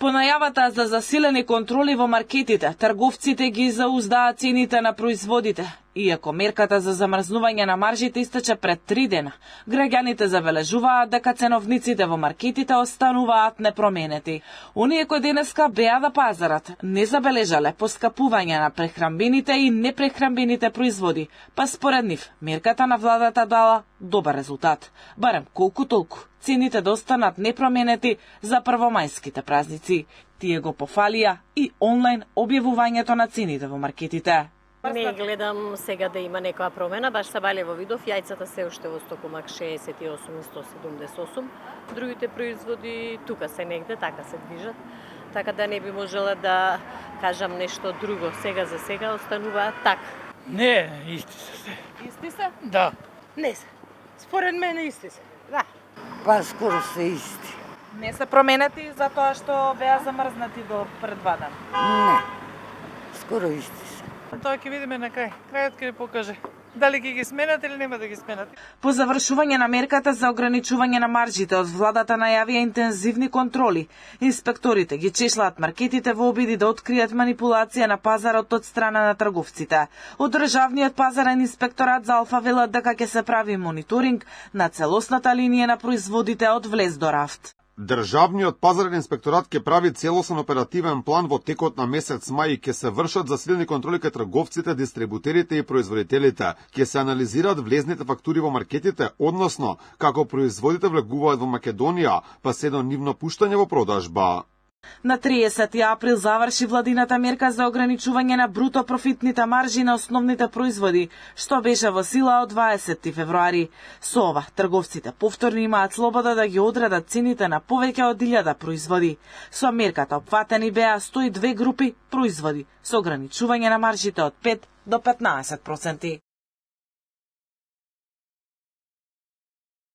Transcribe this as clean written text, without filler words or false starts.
По најавата за засилени контроли во маркетите, трговците ги зауздаат цените на производите. Иако мерката за замрзнување на маржите истече пред 3 дена, граѓаните забележуваат дека ценовниците во маркетите остануваат непроменети. Оние кои денеска беа да пазарат не забележале поскапување на прехрамбените и непрехрамбените производи, па според нив мерката на владата дала добар резултат. Барем колку толку цените да останат непроменети за првомајските празници. Тие го пофалија и онлайн објавувањето на цените во маркетите. Не гледам сега да има некоја промена, баш Сабалево видов, јајцата се уште во стокомак 68 и 178, другите производи тука се негде, така се движат, така да не би можела да кажам нешто друго. Сега за сега остануваат така. Не, исти се. Исти се? Да. Не се. Според мене исти се. Да. Па скоро се исти. Не се променети затоа што беа замрзнати до пред 2 дена. Не. Скоро исти се. Тоа ќе видиме на крај. Крајот ќе ни покаже дали ќе ги сменат или нема да ги сменат. По завршување на мерката за ограничување на маржите од владата најавија интензивни контроли. Инспекторите ги чешлаат маркетите во обиди да откријат манипулација на пазарот од страна на трговците. Од Државниот пазарен инспекторат за Алфа велат дека ќе се прави мониторинг на целосната линија на производите од влез до рафт. Државниот пазарен инспекторат ќе прави целосен оперативен план во текот на месец мај и ќе се вршат засилени контроли кај трговците, дистрибутерите и производителите. Ќе се анализираат влезните фактури во маркетите, односно како производите влегуваат во Македонија, па се до нивно пуштање во продажба. На 30 април заврши владината мерка за ограничување на бруто профитните маржи на основните производи, што беше во сила од 20 февруари. Со ова, трговците повторно имаат слобода да ги одредат цените на повеќе од 1000 производи. Со мерката опфатени беа 102 групи производи, со ограничување на маржите од 5 до 15%.